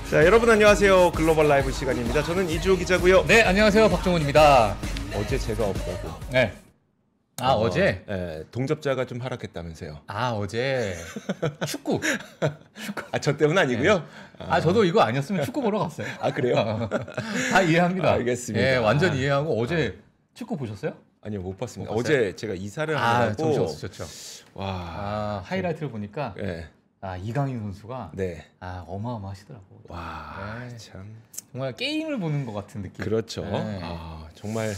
자, 여러분 안녕하세요. 글로벌 라이브 시간입니다. 저는 이주호 기자고요. 네, 안녕하세요. 박정훈입니다. 어제 제가 없다고. 네. 어제? 네, 동접자가 좀 하락했다면서요. 어제 축구. 저 때문 아니고요. 네. 저도 이거 아니었으면 축구 보러 갔어요. 그래요? 다 이해합니다. 알겠습니다. 예, 완전 이해하고 어제 축구 보셨어요? 아니요, 못 봤습니다. 못 봤어요? 어제 제가 이사를 하고 정신 없으셨죠. 와. 하이라이트를 보니까 네. 이강인 선수가 네. 어마어마하시더라고요. 와, 네. 참. 정말 게임을 보는 것 같은 느낌. 그렇죠. 네. 정말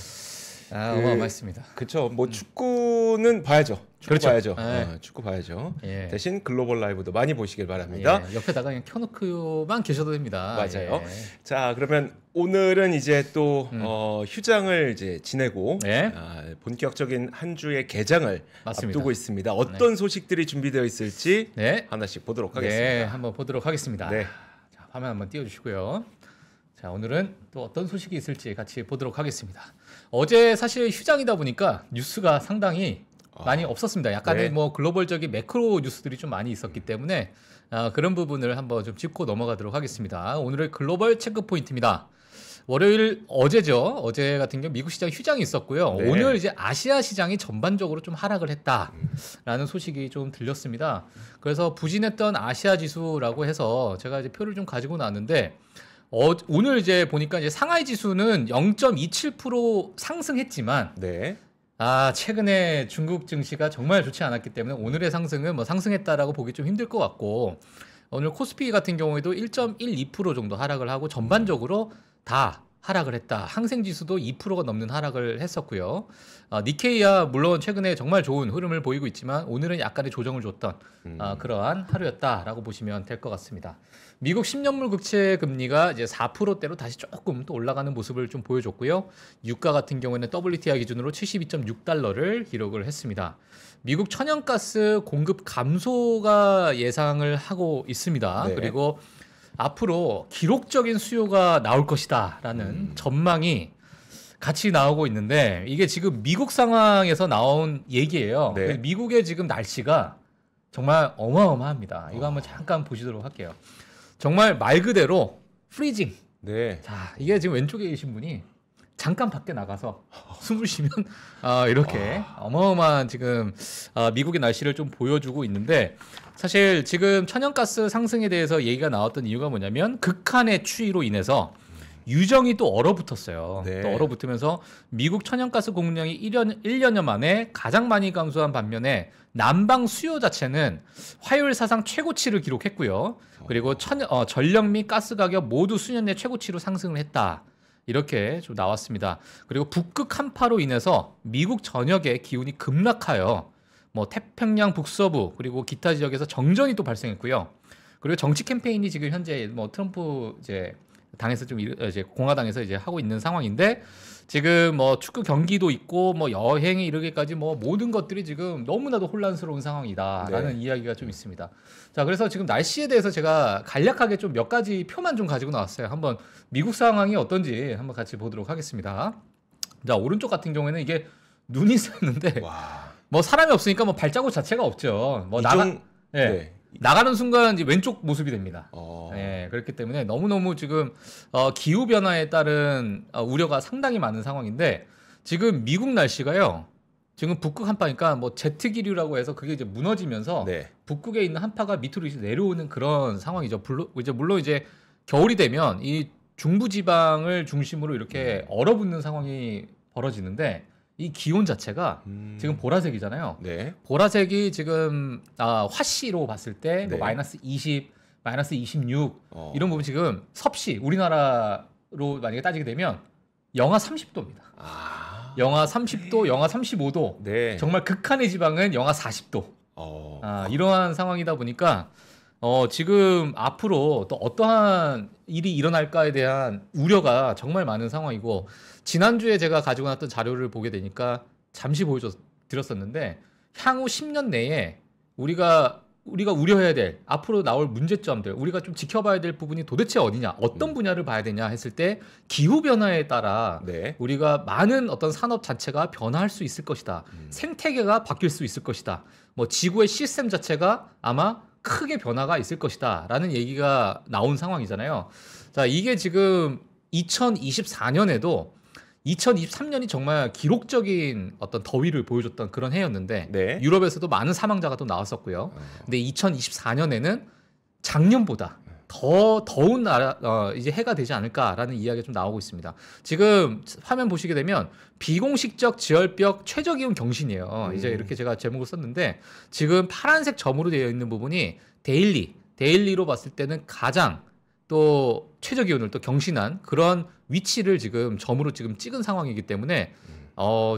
어마어마했습니다. 그렇죠. 뭐 축구는 봐야죠. 축구 그렇죠. 봐야죠. 네. 축구 봐야죠. 예. 대신 글로벌 라이브도 많이 보시길 바랍니다. 예, 옆에다가 그냥 켜놓고만 계셔도 됩니다. 맞아요. 예. 자, 그러면 오늘은 이제 또 휴장을 이제 지내고 네. 본격적인 한 주의 개장을 맞습니다. 앞두고 있습니다. 어떤 소식들이 준비되어 있을지 네. 하나씩 보도록 하겠습니다. 네, 한번 보도록 하겠습니다. 네. 자, 화면 한번 띄워주시고요. 자, 오늘은 또 어떤 소식이 있을지 같이 보도록 하겠습니다. 어제 사실 휴장이다 보니까 뉴스가 상당히 많이 없었습니다. 약간의 네. 뭐 글로벌적인 매크로 뉴스들이 좀 많이 있었기 때문에 그런 부분을 한번 좀 짚고 넘어가도록 하겠습니다. 오늘의 글로벌 체크 포인트입니다. 월요일 어제죠. 어제 같은 경우 미국 시장 휴장이 있었고요. 네. 오늘 이제 아시아 시장이 전반적으로 좀 하락을 했다라는 소식이 좀 들렸습니다. 그래서 부진했던 아시아 지수라고 해서 제가 이제 표를 좀 가지고 나왔는데 오늘 이제 보니까 이제 상하이 지수는 0.27% 상승했지만 네. 최근에 중국 증시가 정말 좋지 않았기 때문에 오늘의 상승은 뭐 상승했다라고 보기 좀 힘들 것 같고 오늘 코스피 같은 경우에도 1.12% 정도 하락을 하고 전반적으로 다 하락을 했다. 항생 지수도 2%가 넘는 하락을 했었고요. 니케이야 물론 최근에 정말 좋은 흐름을 보이고 있지만 오늘은 약간의 조정을 줬던 그러한 하루였다라고 보시면 될 것 같습니다. 미국 10년물 국채 금리가 이제 4%대로 다시 조금 또 올라가는 모습을 좀 보여줬고요. 유가 같은 경우에는 WTI 기준으로 72.6달러를 기록을 했습니다. 미국 천연가스 공급 감소가 예상을 하고 있습니다. 네. 그리고 앞으로 기록적인 수요가 나올 것이다라는 전망이 같이 나오고 있는데 이게 지금 미국 상황에서 나온 얘기예요. 네. 미국의 지금 날씨가 정말 어마어마합니다. 이거 한번 잠깐 보시도록 할게요. 정말 말 그대로 프리징. 네. 자, 이게 지금 왼쪽에 계신 분이 잠깐 밖에 나가서 숨을 쉬면 이렇게 어마어마한 지금 미국의 날씨를 좀 보여주고 있는데 사실 지금 천연가스 상승에 대해서 얘기가 나왔던 이유가 뭐냐면 극한의 추위로 인해서 유정이 또 얼어붙었어요. 네. 또 얼어붙으면서 미국 천연가스 공급량이 1년여 만에 가장 많이 감소한 반면에 난방 수요 자체는 화요일 사상 최고치를 기록했고요. 그리고 전력 및 가스 가격 모두 수년 내 최고치로 상승을 했다. 이렇게 좀 나왔습니다. 그리고 북극 한파로 인해서 미국 전역의 기온이 급락하여 뭐 태평양 북서부 그리고 기타 지역에서 정전이 또 발생했고요. 그리고 정치 캠페인이 지금 현재 뭐 트럼프 이제 당에서 좀 이제 공화당에서 이제 하고 있는 상황인데 지금 뭐 축구 경기도 있고 뭐 여행에 이르기까지 뭐 모든 것들이 지금 너무나도 혼란스러운 상황이다라는 이야기가 좀 있습니다. 자, 그래서 지금 날씨에 대해서 제가 간략하게 좀 몇 가지 표만 좀 가지고 나왔어요. 한번 미국 상황이 어떤지 한번 같이 보도록 하겠습니다. 자, 오른쪽 같은 경우에는 이게 눈이 샜는데 뭐 사람이 없으니까 뭐 발자국 자체가 없죠. 뭐 나가는 순간 이제 왼쪽 모습이 됩니다. 네, 그렇기 때문에 너무너무 지금 기후 변화에 따른 우려가 상당히 많은 상황인데 지금 미국 날씨가요. 지금 북극 한파니까 뭐 제트 기류라고 해서 그게 이제 무너지면서 북극에 있는 한파가 밑으로 이제 내려오는 그런 상황이죠. 물론 이제 겨울이 되면 이 중부 지방을 중심으로 이렇게 얼어붙는 상황이 벌어지는데 이 기온 자체가 지금 보라색이잖아요. 네. 보라색이 지금 화씨로 봤을 때 뭐 네. 마이너스 20, 마이너스 26 이런 부분 지금 섭씨 우리나라로 만약에 따지게 되면 영하 30도입니다. 영하 30도, 영하 35도. 네. 정말 극한의 지방은 영하 40도. 이러한 상황이다 보니까 지금 앞으로 또 어떠한 일이 일어날까에 대한 우려가 정말 많은 상황이고 지난주에 제가 가지고 왔던 자료를 보게 되니까 잠시 보여드렸었는데 향후 10년 내에 우리가 우려해야 될 앞으로 나올 문제점들 우리가 좀 지켜봐야 될 부분이 도대체 어디냐 어떤 분야를 봐야 되냐 했을 때 기후변화에 따라 우리가 많은 어떤 산업 자체가 변화할 수 있을 것이다. 생태계가 바뀔 수 있을 것이다. 뭐 지구의 시스템 자체가 아마 크게 변화가 있을 것이다라는 얘기가 나온 상황이잖아요. 자, 이게 지금 2024년에도 2023년이 정말 기록적인 어떤 더위를 보여줬던 그런 해였는데 네. 유럽에서도 많은 사망자가 또 나왔었고요. 근데 2024년에는 작년보다 더 더운 이제 해가 되지 않을까라는 이야기가 좀 나오고 있습니다. 지금 화면 보시게 되면 비공식적 지열벽 최저기온 경신이에요. 이제 이렇게 제가 제목을 썼는데 지금 파란색 점으로 되어 있는 부분이 데일리로 봤을 때는 가장 또 최저기온을 또 경신한 그런 위치를 지금 점으로 지금 찍은 상황이기 때문에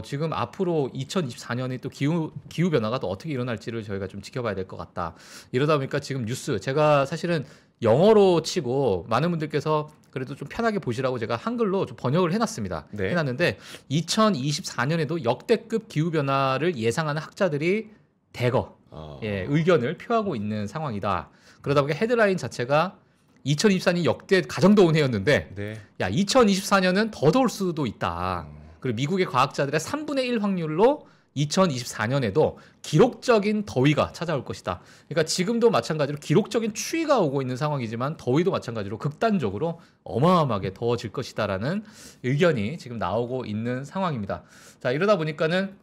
지금 앞으로 2024년에 또 기후 변화가 또 어떻게 일어날지를 저희가 좀 지켜봐야 될 것 같다. 이러다 보니까 지금 뉴스 제가 사실은 영어로 치고 많은 분들께서 그래도 좀 편하게 보시라고 제가 한글로 좀 번역을 해놨습니다. 네. 해놨는데 2024년에도 역대급 기후 변화를 예상하는 학자들이 대거 의견을 표하고 있는 상황이다. 그러다 보니까 헤드라인 자체가 2024년이 역대 가장 더운 해였는데 네. 야 2024년은 더 더울 수도 있다. 그리고 미국의 과학자들의 3분의 1 확률로 2024년에도 기록적인 더위가 찾아올 것이다. 그러니까 지금도 마찬가지로 기록적인 추위가 오고 있는 상황이지만 더위도 마찬가지로 극단적으로 어마어마하게 더워질 것이다라는 의견이 지금 나오고 있는 상황입니다. 자, 이러다 보니까는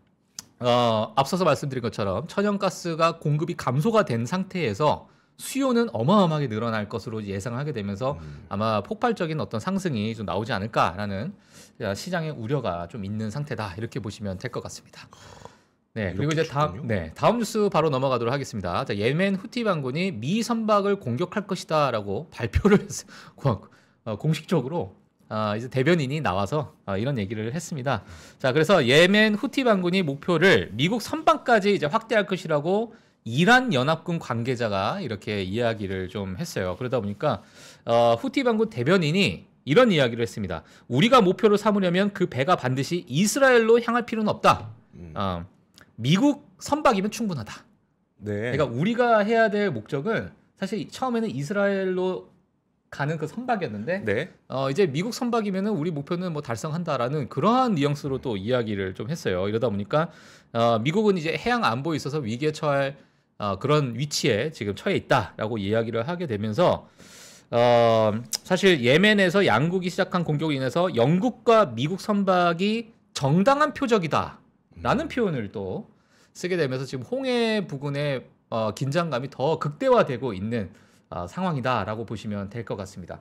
앞서서 말씀드린 것처럼 천연가스가 공급이 감소가 된 상태에서 수요는 어마어마하게 늘어날 것으로 예상하게 되면서 아마 폭발적인 어떤 상승이 좀 나오지 않을까라는 시장의 우려가 좀 있는 상태다. 이렇게 보시면 될 것 같습니다. 네, 그리고 이제 다음 뉴스 바로 넘어가도록 하겠습니다. 자, 예멘 후티 반군이 미 선박을 공격할 것이다라고 발표를 했어요. 공식적으로 이제 대변인이 나와서 이런 얘기를 했습니다. 자, 그래서 예멘 후티 반군이 목표를 미국 선박까지 이제 확대할 것이라고 이란 연합군 관계자가 이렇게 이야기를 좀 했어요. 그러다 보니까 후티 반군 대변인이 이런 이야기를 했습니다. 우리가 목표를 삼으려면 그 배가 반드시 이스라엘로 향할 필요는 없다. 미국 선박이면 충분하다. 네. 그러니까 우리가 해야 될 목적은 사실 처음에는 이스라엘로 가는 그 선박이었는데 네. 이제 미국 선박이면은 우리 목표는 뭐 달성한다라는 그러한 뉘앙스로 또 이야기를 좀 했어요. 이러다 보니까 미국은 이제 해양 안보에 있어서 위기에 처할 그런 위치에 지금 처해 있다라고 이야기를 하게 되면서 사실 예멘에서 양국이 시작한 공격으로 인해서 영국과 미국 선박이 정당한 표적이다라는 표현을 또 쓰게 되면서 지금 홍해 부근의 긴장감이 더 극대화되고 있는 상황이다라고 보시면 될 것 같습니다.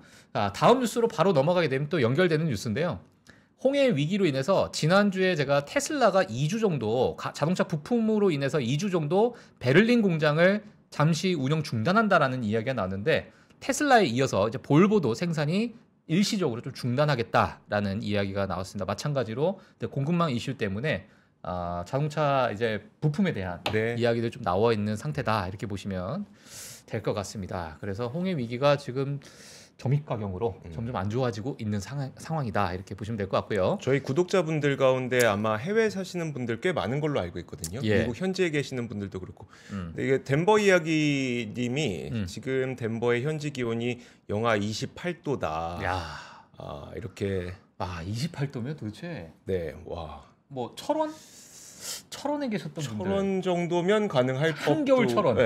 다음 뉴스로 바로 넘어가게 되면 또 연결되는 뉴스인데요. 홍해 위기로 인해서 지난주에 제가 테슬라가 2주 정도 자동차 부품으로 인해서 2주 정도 베를린 공장을 잠시 운영 중단한다라는 이야기가 나왔는데 테슬라에 이어서 이제 볼보도 생산이 일시적으로 좀 중단하겠다라는 이야기가 나왔습니다. 마찬가지로 공급망 이슈 때문에 자동차 이제 부품에 대한 이야기도 좀 나와 있는 상태다 이렇게 보시면 될 것 같습니다. 그래서 홍해 위기가 지금 점입가경으로 점점 안 좋아지고 있는 상황이다 이렇게 보시면 될 것 같고요. 저희 구독자분들 가운데 아마 해외 사시는 분들 꽤 많은 걸로 알고 있거든요. 미국 현지에 계시는 분들도 그렇고. 근데 이게 덴버 이야기님이 지금 덴버의 현지 기온이 영하 28도다. 야, 이렇게 28도면 도대체 뭐 철원에 계셨던 분들 철원 정도면 가능할 법도. 한겨울 철원.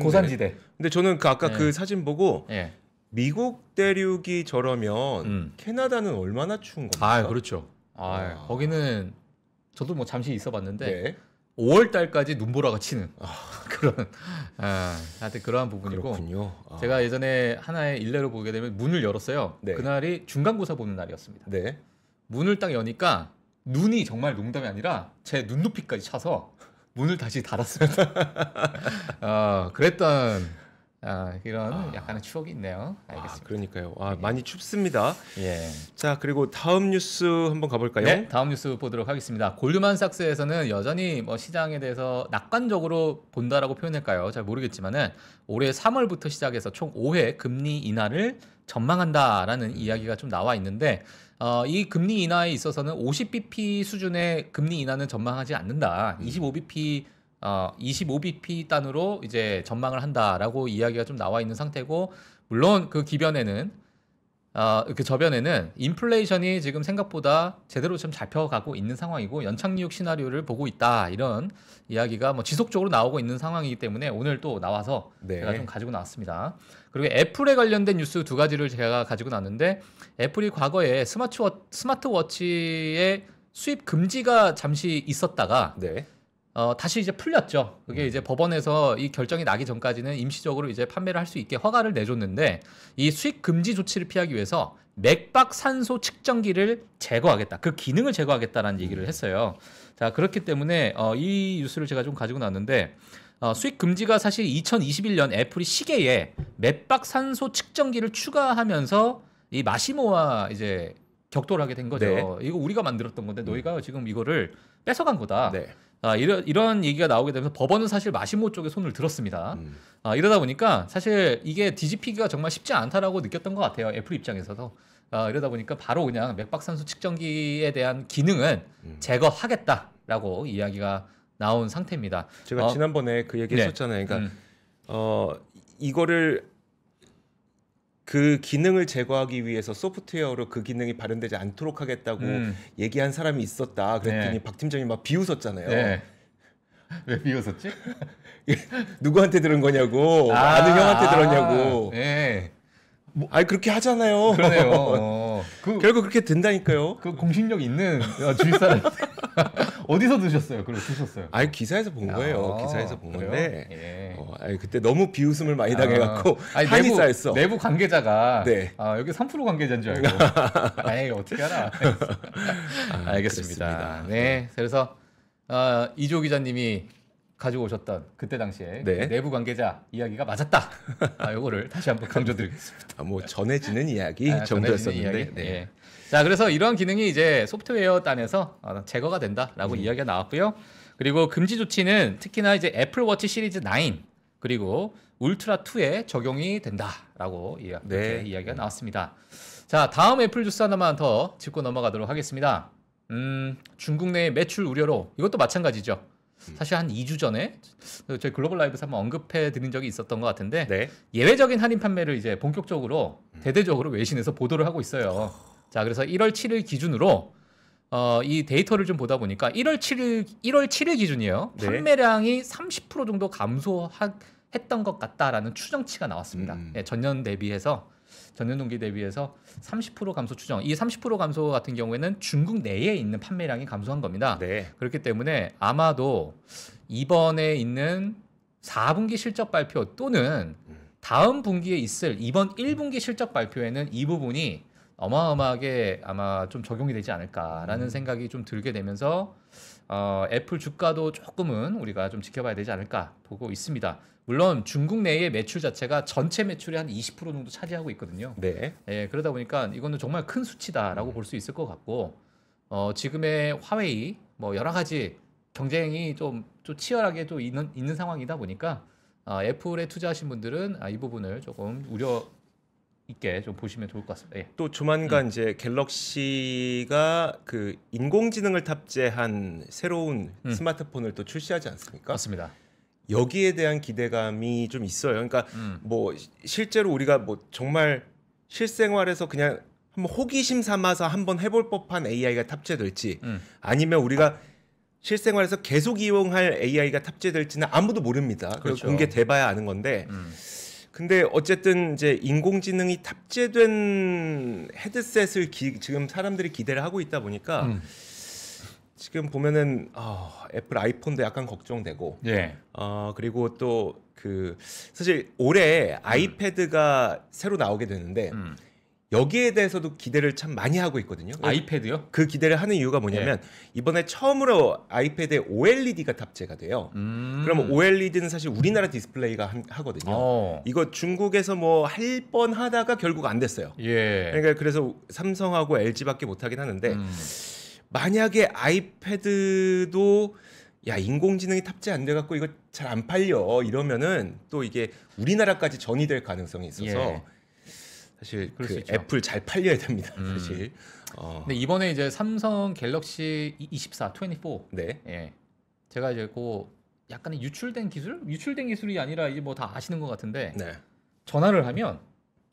고산지대. 근데 저는 아까 그 사진 보고 미국 대륙이 저러면 캐나다는 얼마나 추운 겁니까? 그렇죠. 거기는 저도 뭐 잠시 있어봤는데 5월 달까지 눈보라가 치는 그런 하여튼 그러한 부분이고. 그렇군요. 제가 예전에 하나의 일례로 보게 되면 문을 열었어요. 그날이 중간고사 보는 날이었습니다. 문을 딱 여니까 눈이 정말 농담이 아니라 제 눈높이까지 차서 문을 다시 닫았습니다. 그랬던 이런 약간의 추억이 있네요. 알겠습니다. 그러니까요. 많이 춥습니다. 자, 그리고 다음 뉴스 한번 가볼까요? 네, 다음 뉴스 보도록 하겠습니다. 골드만삭스에서는 여전히 뭐 시장에 대해서 낙관적으로 본다라고 표현할까요? 잘 모르겠지만은 올해 3월부터 시작해서 총 5회 금리 인하를 전망한다라는 이야기가 좀 나와 있는데 이 금리 인하에 있어서는 50bp 수준의 금리 인하는 전망하지 않는다. 25bp 단으로 이제 전망을 한다라고 이야기가 좀 나와 있는 상태고, 물론 그 기변에는 그 저변에는 인플레이션이 지금 생각보다 제대로 좀 잡혀가고 있는 상황이고 연착륙 시나리오를 보고 있다 이런 이야기가 뭐 지속적으로 나오고 있는 상황이기 때문에 오늘 또 나와서 네. 제가 좀 가지고 나왔습니다. 그리고 애플에 관련된 뉴스 두 가지를 제가 가지고 나왔는데 애플이 과거에 스마트워치의 수입 금지가 잠시 있었다가 네. 다시 이제 풀렸죠. 그게 이제 법원에서 이 결정이 나기 전까지는 임시적으로 이제 판매를 할 수 있게 허가를 내줬는데 이 수입 금지 조치를 피하기 위해서 맥박 산소 측정기를 제거하겠다. 그 기능을 제거하겠다라는 얘기를 했어요. 자, 그렇기 때문에 이 뉴스를 제가 좀 가지고 나왔는데 수입 금지가 사실 2021년 애플이 시계에 맥박 산소 측정기를 추가하면서 이 마시모와 이제 격돌을 하게 된 거죠. 네. 이거 우리가 만들었던 건데 너희가 지금 이거를 뺏어간 거다. 네. 이런 얘기가 나오게 되면서 법원은 사실 마시모 쪽에 손을 들었습니다. 이러다 보니까 사실 이게 뒤집히기가 정말 쉽지 않다라고 느꼈던 것 같아요. 애플 입장에서도. 이러다 보니까 바로 그냥 맥박산소 측정기에 대한 기능은 제거하겠다라고 이야기가 나온 상태입니다. 제가 지난번에 그 얘기 했었잖아요. 그러니까 이거를 그 기능을 제거하기 위해서 소프트웨어로 그 기능이 발현되지 않도록 하겠다고 얘기한 사람이 있었다. 그랬더니 박 팀장이 막 비웃었잖아요. 네. 왜 비웃었지? 누구한테 들은 거냐고. 아는 형한테 들었냐고. 네. 아니 그렇게 하잖아요. 그러네요. 결국 그렇게 된다니까요. 그 공신력 있는 주위 사람 어디서 드셨어요? 그걸 드셨어요? 아니 기사에서 본 거예요. 기사에서 본 그래요? 건데. 예. 아니 그때 너무 비웃음을 많이 당해갖고 한이 쌓였어. 내부 관계자가 네. 여기 3% 관계자인 줄 알고. 에이 어떻게 알아? 알겠습니다. 그렇습니다. 네. 그래서 이조 기자님이 가지고 오셨던 그때 당시에 네. 내부 관계자 이야기가 맞았다. 요거를 다시 한번 강조드리겠습니다. 뭐 전해지는 이야기 전해지는 정도였었는데. 이야기? 네. 예. 자, 그래서 이런 기능이 이제 소프트웨어 단에서 제거가 된다라고 이야기가 나왔고요. 그리고 금지 조치는 특히나 이제 애플워치 시리즈 9 그리고 울트라 2에 적용이 된다라고 네. 이야기가 나왔습니다. 자, 다음 애플 뉴스 하나만 더 짚고 넘어가도록 하겠습니다. 중국 내 매출 우려로 이것도 마찬가지죠. 사실 한 2주 전에 저희 글로벌 라이브에서 한번 언급해 드린 적이 있었던 것 같은데 네. 예외적인 할인 판매를 이제 본격적으로 대대적으로 외신에서 보도를 하고 있어요. 자, 그래서 1월 7일 기준으로 이 데이터를 좀 보다 보니까 1월 7일 기준이에요. 네. 판매량이 30% 정도 감소했던 것 같다라는 추정치가 나왔습니다. 예, 전년 동기 대비해서 30% 감소 추정. 이 30% 감소 같은 경우에는 중국 내에 있는 판매량이 감소한 겁니다. 네. 그렇기 때문에 아마도 이번에 있는 4분기 실적 발표 또는 다음 분기에 있을 이번 1분기 실적 발표에는 이 부분이 어마어마하게 아마 좀 적용이 되지 않을까라는 생각이 좀 들게 되면서 애플 주가도 조금은 우리가 좀 지켜봐야 되지 않을까 보고 있습니다. 물론 중국 내의 매출 자체가 전체 매출의 한 20% 정도 차지하고 있거든요. 네. 예, 그러다 보니까 이거는 정말 큰 수치다라고 볼 수 있을 것 같고 지금의 화웨이 뭐 여러 가지 경쟁이 좀 치열하게 또 있는 상황이다 보니까 애플에 투자하신 분들은 이 부분을 조금 우려 있게 좀 보시면 좋을 것 같습니다. 예. 또 조만간 이제 갤럭시가 그 인공지능을 탑재한 새로운 스마트폰을 또 출시하지 않습니까? 맞습니다. 여기에 대한 기대감이 좀 있어요. 그러니까 뭐 실제로 우리가 뭐 정말 실생활에서 그냥 한번 호기심 삼아서 한번 해볼 법한 AI가 탑재될지 아니면 우리가 실생활에서 계속 이용할 AI가 탑재될지는 아무도 모릅니다. 그렇죠. 공개돼봐야 아는 건데. 근데 어쨌든 이제 인공지능이 탑재된 헤드셋을 지금 사람들이 기대를 하고 있다 보니까 지금 보면은 애플 아이폰도 약간 걱정되고, 예. 그리고 또 그 사실 올해 아이패드가 새로 나오게 되는데 여기에 대해서도 기대를 참 많이 하고 있거든요. 아이패드요? 그 기대를 하는 이유가 뭐냐면 이번에 처음으로 아이패드에 OLED가 탑재가 돼요. 그러면 OLED는 사실 우리나라 디스플레이가 하거든요. 이거 중국에서 뭐 할 뻔 하다가 결국 안 됐어요. 예. 그러니까 그래서 삼성하고 LG밖에 못 하긴 하는데 만약에 아이패드도 야 인공지능이 탑재 안 돼 갖고 이거 잘 안 팔려 이러면은 또 이게 우리나라까지 전이될 가능성이 있어서 사실 그 애플 잘 팔려야 됩니다. 사실. 근데 이번에 이제 삼성 갤럭시 24, 24. 네. 예. 제가 이제 그 약간의 유출된 기술이 아니라 이제 뭐 다 아시는 것 같은데 네. 전화를 하면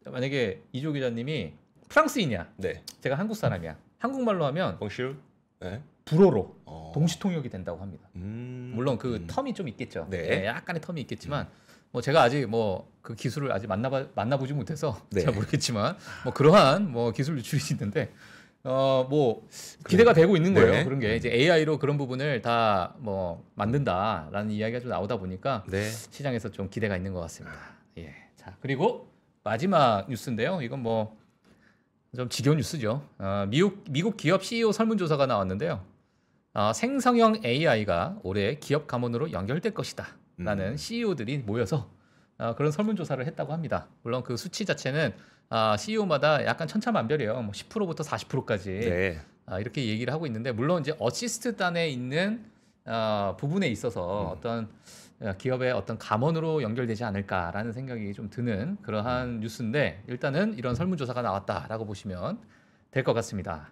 만약에 이조 기자님이 프랑스인이야. 네. 제가 한국 사람이야. 한국말로 하면 봉슈. 네. 불어로 동시통역이 된다고 합니다. 물론 그 텀이 좀 있겠죠. 네. 네, 약간의 텀이 있겠지만 뭐 제가 아직 뭐 그 기술을 아직 만나보지 못해서 네. 잘 모르겠지만 뭐 그러한 뭐 기술 유출이 있는데 뭐 기대가 되고 있는 거예요. 네. 그런 게 이제 AI로 그런 부분을 다 뭐 만든다라는 이야기가 좀 나오다 보니까 네. 시장에서 좀 기대가 있는 것 같습니다. 예. 자, 그리고 마지막 뉴스인데요. 이건 뭐 좀 지겨운 뉴스죠. 미국 기업 CEO 설문조사가 나왔는데요. 생성형 AI가 올해 기업 감원으로 연결될 것이다 라는 CEO들이 모여서 그런 설문조사를 했다고 합니다. 물론 그 수치 자체는 CEO마다 약간 천차만별이에요. 뭐 10%부터 40%까지 네. 이렇게 얘기를 하고 있는데, 물론 이제 어시스트단에 있는 부분에 있어서 어떤 기업의 어떤 감원으로 연결되지 않을까라는 생각이 좀 드는 그러한 뉴스인데, 일단은 이런 설문조사가 나왔다라고 보시면 될 것 같습니다.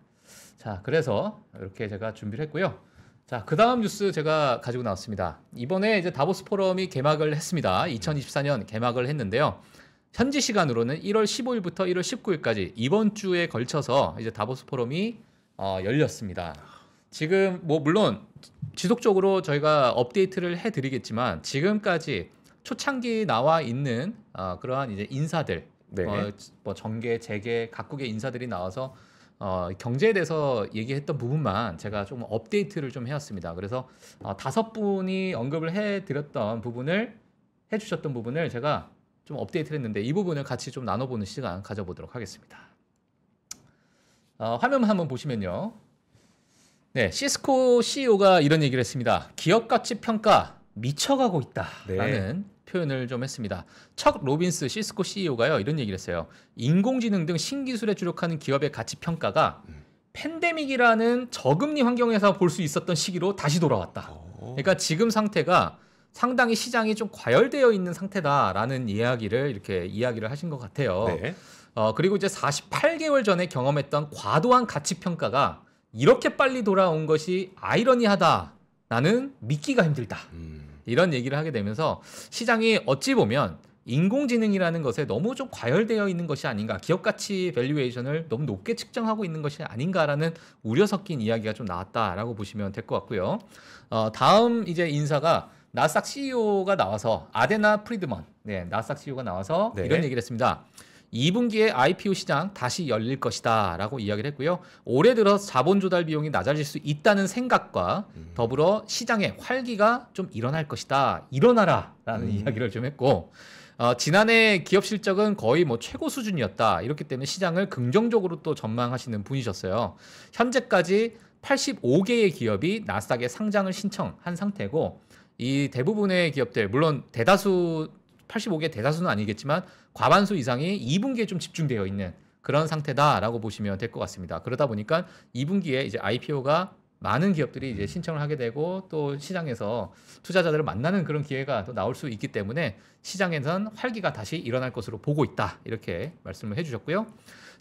자, 그래서 이렇게 제가 준비를 했고요. 자, 그 다음 뉴스 제가 가지고 나왔습니다. 이번에 이제 다보스 포럼이 개막을 했습니다. 2024년 개막을 했는데요. 현지 시간으로는 1월 15일부터 1월 19일까지 이번 주에 걸쳐서 이제 다보스 포럼이 열렸습니다. 지금 뭐 물론 지속적으로 저희가 업데이트를 해드리겠지만, 지금까지 초창기 나와 있는 그러한 이제 인사들, 네. 뭐 정계, 재계 각국의 인사들이 나와서 경제에 대해서 얘기했던 부분만 제가 좀 업데이트를 좀 해왔습니다. 그래서 5분이 언급을 해드렸던 부분을 해주셨던 부분을 제가 좀 업데이트를 했는데, 이 부분을 같이 좀 나눠보는 시간 가져보도록 하겠습니다. 화면 한번 보시면요. 네, 시스코 CEO가 이런 얘기를 했습니다. 기업 가치 평가 미쳐가고 있다라는 네. 표현을 좀 했습니다. 척 로빈스 시스코 CEO가요 이런 얘기를 했어요. 인공지능 등 신기술에 주력하는 기업의 가치 평가가 팬데믹이라는 저금리 환경에서 볼 수 있었던 시기로 다시 돌아왔다. 그러니까 지금 상태가 상당히 시장이 좀 과열되어 있는 상태다라는 이야기를 하신 것 같아요. 네. 그리고 이제 48개월 전에 경험했던 과도한 가치 평가가 이렇게 빨리 돌아온 것이 아이러니하다라는 믿기가 힘들다. 이런 얘기를 하게 되면서 시장이 어찌 보면 인공지능이라는 것에 너무 좀 과열되어 있는 것이 아닌가, 기업 가치 밸류에이션을 너무 높게 측정하고 있는 것이 아닌가라는 우려 섞인 이야기가 좀 나왔다라고 보시면 될 것 같고요. 다음 이제 인사가 나스닥 CEO가 나와서 아데나 프리드먼, 네, 나스닥 CEO가 나와서 네. 이런 얘기를 했습니다. 2분기에 IPO 시장 다시 열릴 것이다 라고 이야기를 했고요. 올해 들어 자본 조달 비용이 낮아질 수 있다는 생각과 더불어 시장의 활기가 좀 일어날 것이다. 일어나라 라는 이야기를 좀 했고, 지난해 기업 실적은 거의 뭐 최고 수준이었다. 이렇기 때문에 시장을 긍정적으로 또 전망하시는 분이셨어요. 현재까지 85개의 기업이 나스닥에 상장을 신청한 상태고, 이 대부분의 기업들, 물론 대다수 85개 대다수는 아니겠지만 과반수 이상이 2분기에 좀 집중되어 있는 그런 상태다라고 보시면 될 것 같습니다. 그러다 보니까 2분기에 이제 IPO가 많은 기업들이 이제 신청을 하게 되고, 또 시장에서 투자자들을 만나는 그런 기회가 또 나올 수 있기 때문에 시장에선 활기가 다시 일어날 것으로 보고 있다. 이렇게 말씀을 해주셨고요.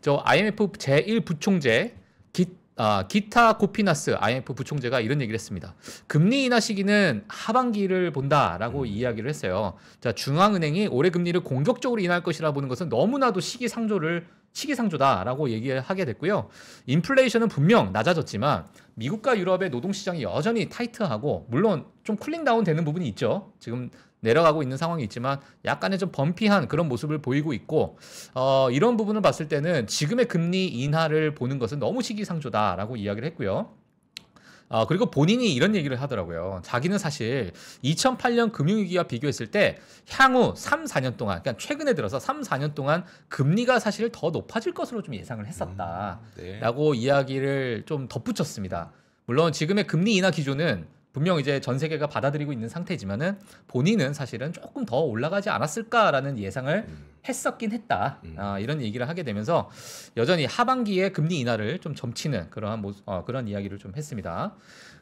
저 IMF 제1부총재 기타 코피나스 IMF 부총재가 이런 얘기를 했습니다. 금리 인하 시기는 하반기를 본다라고 이야기를 했어요. 자, 중앙은행이 올해 금리를 공격적으로 인하할 것이라 보는 것은 너무나도 시기상조다라고 얘기를 하게 됐고요. 인플레이션은 분명 낮아졌지만 미국과 유럽의 노동시장이 여전히 타이트하고, 물론 좀 쿨링다운 되는 부분이 있죠. 지금 내려가고 있는 상황이 있지만 약간의 좀 범피한 그런 모습을 보이고 있고, 이런 부분을 봤을 때는 지금의 금리 인하를 보는 것은 너무 시기상조다라고 이야기를 했고요. 그리고 본인이 이런 얘기를 하더라고요. 자기는 사실 2008년 금융위기와 비교했을 때 향후 3, 4년 동안, 그러니까 최근에 들어서 3, 4년 동안 금리가 사실 더 높아질 것으로 좀 예상을 했었다라고 이야기를 좀 덧붙였습니다. 물론 지금의 금리 인하 기조는 분명 이제 전 세계가 받아들이고 있는 상태지만은 본인은 사실은 조금 더 올라가지 않았을까라는 예상을 했었긴 했다. 이런 얘기를 하게 되면서 여전히 하반기에 금리 인하를 좀 점치는 그런 이야기를 좀 했습니다.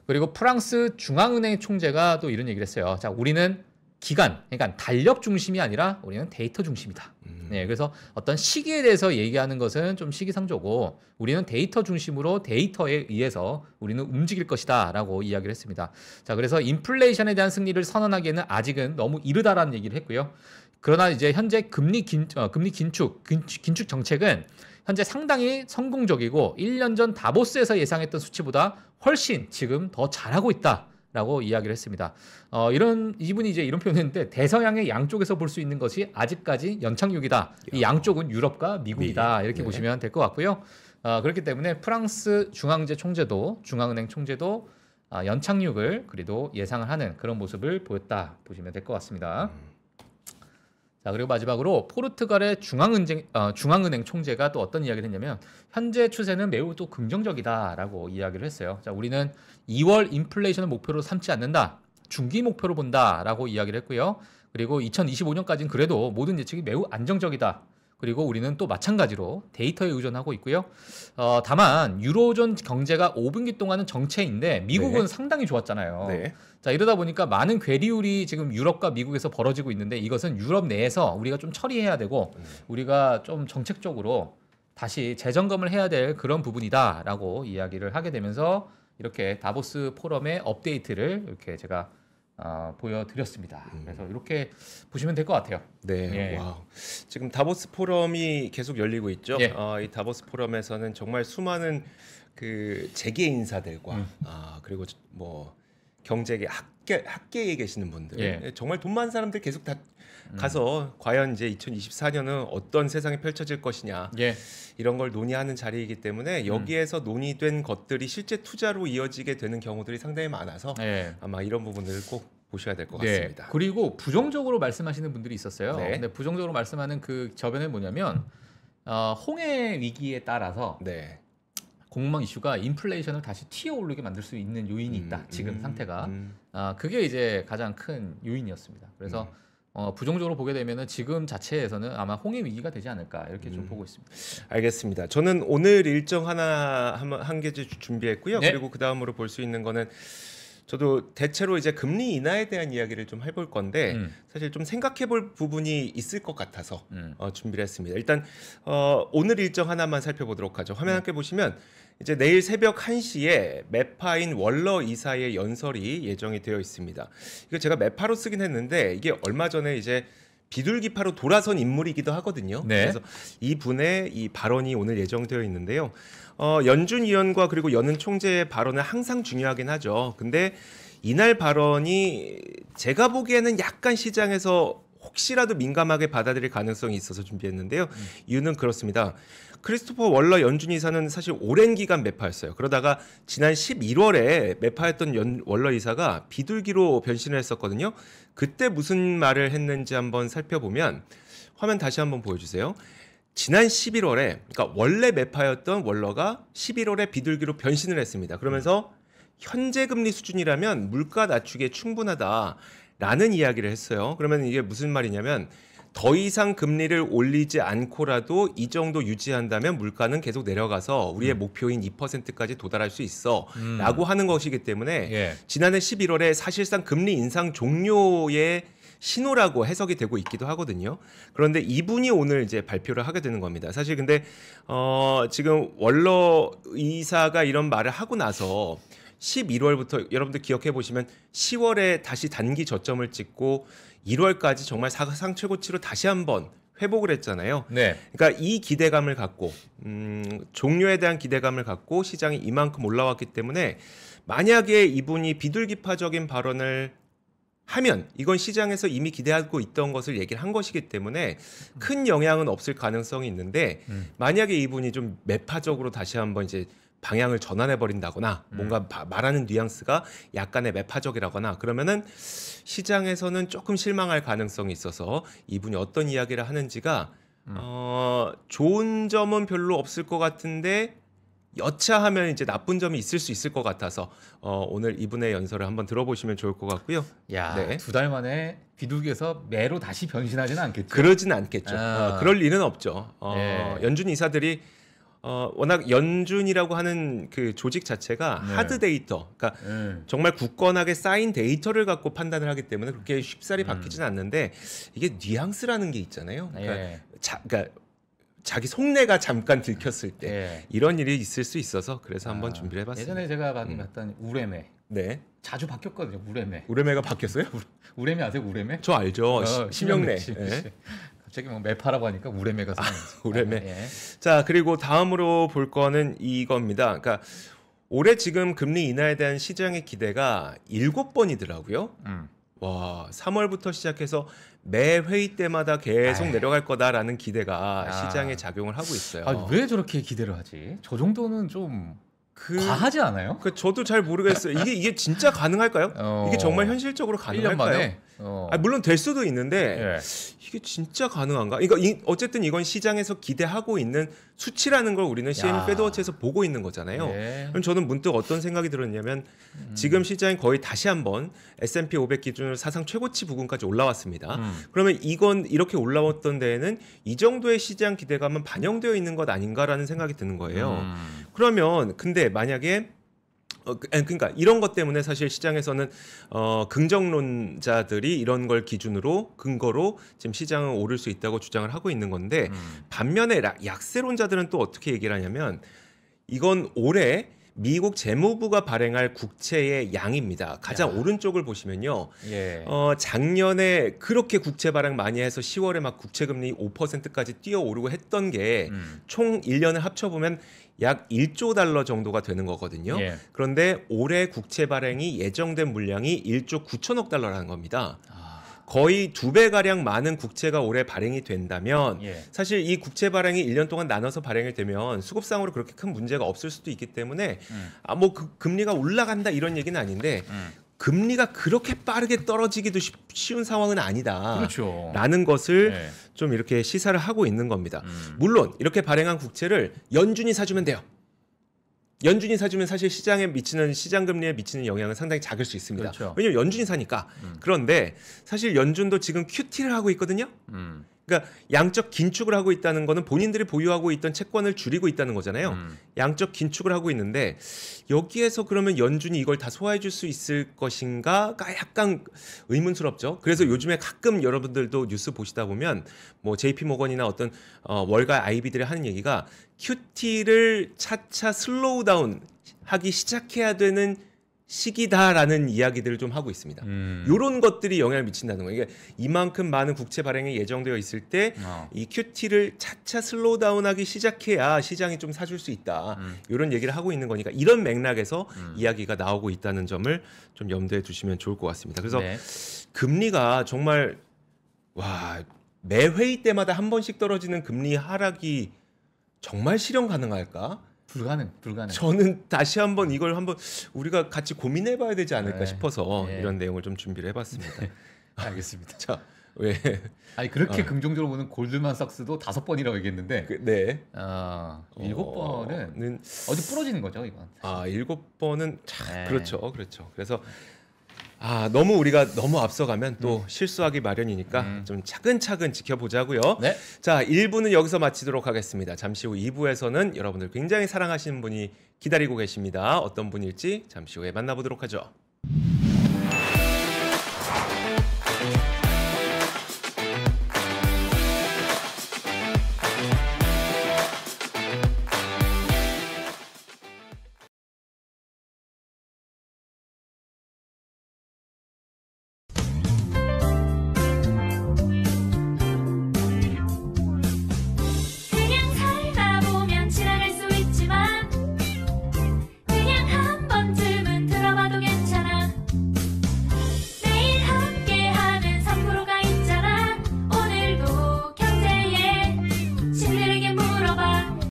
그리고 프랑스 중앙은행 총재가 또 이런 얘기를 했어요. 자, 우리는 기간, 그러니까 달력 중심이 아니라 우리는 데이터 중심이다. 네, 그래서 어떤 시기에 대해서 얘기하는 것은 좀 시기상조고, 우리는 데이터 중심으로 데이터에 의해서 우리는 움직일 것이다라고 이야기를 했습니다. 자, 그래서 인플레이션에 대한 승리를 선언하기에는 아직은 너무 이르다라는 얘기를 했고요. 그러나 이제 현재 금리 긴축 정책은 현재 상당히 성공적이고 1년 전 다보스에서 예상했던 수치보다 훨씬 지금 더 잘하고 있다라고 이야기를 했습니다. 이분이 이제 이런 표현했는데 대서양의 양쪽에서 볼 수 있는 것이 아직까지 연착륙이다. 이 양쪽은 유럽과 미국이다. 이렇게 보시면 될 것 같고요. 그렇기 때문에 프랑스 중앙은행 총재도 연착륙을 그래도 예상을 하는 그런 모습을 보였다 보시면 될 것 같습니다. 자, 그리고 마지막으로 포르투갈의 중앙은행 총재가 또 어떤 이야기를 했냐면 현재 추세는 매우 또 긍정적이다라고 이야기를 했어요. 자, 우리는 2월 인플레이션을 목표로 삼지 않는다. 중기 목표로 본다라고 이야기를 했고요. 그리고 2025년까지는 그래도 모든 예측이 매우 안정적이다. 그리고 우리는 또 마찬가지로 데이터에 의존하고 있고요. 다만 유로존 경제가 5분기 동안은 정체인데 미국은 네. 상당히 좋았잖아요. 네. 자, 이러다 보니까 많은 괴리울이 지금 유럽과 미국에서 벌어지고 있는데 이것은 유럽 내에서 우리가 좀 처리해야 되고 우리가 좀 정책적으로 다시 재점검을 해야 될 그런 부분이다라고 이야기를 하게 되면서 이렇게 다보스 포럼의 업데이트를 이렇게 제가 보여드렸습니다. 그래서 이렇게 보시면 될 것 같아요. 네, 예. 와우. 지금 다보스 포럼이 계속 열리고 있죠. 예. 이 다보스 포럼에서는 정말 수많은 그 재계 인사들과 그리고 뭐 경제계 학계에 계시는 분들, 예. 정말 돈 많은 사람들 계속 다 가서 과연 이제 2024년은 어떤 세상이 펼쳐질 것이냐 예. 이런 걸 논의하는 자리이기 때문에 여기에서 논의된 것들이 실제 투자로 이어지게 되는 경우들이 상당히 많아서 예. 아마 이런 부분들을 꼭 보셔야 될 것 네. 같습니다. 그리고 부정적으로 말씀하시는 분들이 있었어요. 네. 근데 부정적으로 말씀하는 그 저변은 뭐냐면 홍해 위기에 따라서 네. 공무망 이슈가 인플레이션을 다시 튀어오르게 만들 수 있는 요인이 있다. 지금 상태가. 그게 이제 가장 큰 요인이었습니다. 그래서 부정적으로 보게 되면은 지금 자체에서는 아마 홍해 위기가 되지 않을까 이렇게 좀 보고 있습니다. 알겠습니다. 저는 오늘 일정 한 개 준비했고요. 네. 그리고 그 다음으로 볼 수 있는 거는 저도 대체로 이제 금리 인하에 대한 이야기를 좀 해볼 건데 사실 좀 생각해볼 부분이 있을 것 같아서 준비를 했습니다. 일단 오늘 일정 하나만 살펴보도록 하죠. 화면 함께 보시면 이제 내일 새벽 1시에 매파인 월러 이사의 연설이 예정이 되어 있습니다. 이거 제가 매파로 쓰긴 했는데 이게 얼마 전에 이제 비둘기파로 돌아선 인물이기도 하거든요. 네. 그래서 이 분의 이 발언이 오늘 예정되어 있는데요. 연준 위원과 그리고 연은 총재의 발언은 항상 중요하긴 하죠. 근데 이날 발언이 제가 보기에는 약간 시장에서 혹시라도 민감하게 받아들일 가능성이 있어서 준비했는데요. 이유는 그렇습니다. 크리스토퍼 월러 연준 이사는 사실 오랜 기간 매파였어요. 그러다가 지난 11월에 매파였던 월러 이사가 비둘기로 변신을 했었거든요. 그때 무슨 말을 했는지 한번 살펴보면 화면 다시 한번 보여주세요. 지난 11월에 그러니까 원래 매파였던 월러가 11월에 비둘기로 변신을 했습니다. 그러면서 현재 금리 수준이라면 물가 낮추기에 충분하다라는 이야기를 했어요. 그러면 이게 무슨 말이냐면 더 이상 금리를 올리지 않고라도 이 정도 유지한다면 물가는 계속 내려가서 우리의 목표인 2%까지 도달할 수 있어 라고 하는 것이기 때문에 예. 지난해 11월에 사실상 금리 인상 종료의 신호라고 해석이 되고 있기도 하거든요. 그런데 이분이 오늘 이제 발표를 하게 되는 겁니다. 사실 근데 지금 월러 이사가 이런 말을 하고 나서 11월부터 여러분들 기억해 보시면 10월에 다시 단기 저점을 찍고 1월까지 정말 사상 최고치로 다시 한번 회복을 했잖아요. 네. 그러니까 이 기대감을 갖고 종료에 대한 기대감을 갖고 시장이 이만큼 올라왔기 때문에 만약에 이분이 비둘기파적인 발언을 하면 이건 시장에서 이미 기대하고 있던 것을 얘기를 한 것이기 때문에 큰 영향은 없을 가능성이 있는데 만약에 이분이 좀 매파적으로 다시 한번 이제 방향을 전환해 버린다거나 뭔가 말하는 뉘앙스가 약간의 매파적이라거나 그러면은 시장에서는 조금 실망할 가능성이 있어서 이분이 어떤 이야기를 하는지가 좋은 점은 별로 없을 것 같은데 여차하면 이제 나쁜 점이 있을 수 있을 것 같아서 오늘 이분의 연설을 한번 들어보시면 좋을 것 같고요. 야, 네. 2달 만에 비둘기에서 매로 다시 변신하지는 않겠죠. 그러진 않겠죠. 그럴 리는 없죠. 네. 연준 이사들이 워낙 연준이라고 하는 그 조직 자체가 네. 하드 데이터, 그러니까 정말 굳건하게 쌓인 데이터를 갖고 판단을 하기 때문에 그렇게 쉽사리 바뀌지는 않는데 이게 뉘앙스라는 게 있잖아요. 그러니까, 예. 그러니까 자기 속내가 잠깐 들켰을 때 예. 이런 일이 있을 수 있어서 그래서 한번 준비를 해봤습니다. 예전에 제가 봤던 우레메 네, 자주 바뀌었거든요. 우레메. 우레메가 바뀌었어요? 우레메 아세요? 우레메? 저 알죠. 심영래. 씨. 네. 갑자기 막 매파라고 하니까 우레메가 생각나요. 우레메. 예. 자, 그리고 다음으로 볼 거는 이겁니다. 그러니까 올해 지금 금리 인하에 대한 시장의 기대가 7번이더라고요. 와, 3월부터 시작해서 매 회의 때마다 계속 내려갈 거다라는 기대가 시장에 작용을 하고 있어요. 왜 저렇게 기대를 하지? 저 정도는 좀 과하지 않아요? 저도 잘 모르겠어요. 이게 진짜 가능할까요? 이게 정말 현실적으로 가능할까요? 물론 될 수도 있는데 이게 진짜 가능한가? 어쨌든 이건 시장에서 기대하고 있는 수치라는 걸 우리는 CME 패드워치에서 보고 있는 거잖아요. 그럼 저는 문득 어떤 생각이 들었냐면 지금 시장이 거의 다시 한번 S&P 500 기준으로 사상 최고치 부근까지 올라왔습니다. 그러면 이건 이렇게 올라왔던 데에는 이 정도의 시장 기대감은 반영되어 있는 것 아닌가라는 생각이 드는 거예요. 그러면 근데 만약에 그러니까 이런 것 때문에 사실 시장에서는 긍정론자들이 이런 걸 기준으로 근거로 지금 시장은 오를 수 있다고 주장을 하고 있는 건데 반면에 약세론자들은 또 어떻게 얘기를 하냐면 이건 올해 미국 재무부가 발행할 국채의 양입니다. 가장 오른쪽을 보시면요. 작년에 그렇게 국채 발행 많이 해서 10월에 막 국채 금리 5%까지 뛰어오르고 했던 게 총 1년을 합쳐보면 약 1조 달러 정도가 되는 거거든요. 그런데 올해 국채 발행이 예정된 물량이 1조 9천억 달러라는 겁니다. 거의 2배가량 많은 국채가 올해 발행이 된다면 사실 이 국채 발행이 1년 동안 나눠서 발행이 되면 수급상으로 그렇게 큰 문제가 없을 수도 있기 때문에 금리가 올라간다 이런 얘기는 아닌데 금리가 그렇게 빠르게 떨어지기도 쉬운 상황은 아니다. 그렇죠. 라는 것을 좀 이렇게 시사를 하고 있는 겁니다. 물론 이렇게 발행한 국채를 연준이 사주면 돼요. 연준이 사주면 사실 시장 금리에 미치는 영향은 상당히 작을 수 있습니다. 그렇죠. 왜냐면 연준이 사니까. 그런데 사실 연준도 지금 QT를 하고 있거든요. 그러니까 양적 긴축을 하고 있다는 거는 본인들이 보유하고 있던 채권을 줄이고 있다는 거잖아요. 양적 긴축을 하고 있는데 여기에서 그러면 연준이 이걸 다 소화해 줄 수 있을 것인가가 약간 의문스럽죠. 그래서 요즘에 가끔 여러분들도 뉴스 보시다 보면 뭐 JP모건이나 어떤 월가 IB들이 하는 얘기가 QT를 차차 슬로우 다운 하기 시작해야 되는 시기다라는 이야기들을 좀 하고 있습니다. 이런 것들이 영향을 미친다는 거예요. 이게 이만큼 많은 국채 발행이 예정되어 있을 때 이 QT를 차차 슬로우 다운하기 시작해야 시장이 좀 사줄 수 있다. 이런 얘기를 하고 있는 거니까 이런 맥락에서 이야기가 나오고 있다는 점을 좀 염두에 두시면 좋을 것 같습니다. 그래서 금리가 정말 매 회의 때마다 한 번씩 떨어지는 금리 하락이 정말 실현 가능할까? 불가능. 저는 다시 한번 이걸 한번 우리가 같이 고민해봐야 되지 않을까 싶어서 이런 내용을 좀 준비를 해봤습니다. 알겠습니다. 자, 왜? 아니 그렇게 긍정적으로 보는 골드만삭스도 5번이라고 얘기했는데, 7번은 어디 부러지는 거죠, 이건. 7번은 그렇죠. 그래서 너무 우리가 너무 앞서가면 또 실수하기 마련이니까 좀 차근차근 지켜보자고요. 자, 1부는 여기서 마치도록 하겠습니다. 잠시 후 2부에서는 여러분들 굉장히 사랑하시는 분이 기다리고 계십니다. 어떤 분일지 잠시 후에 만나보도록 하죠.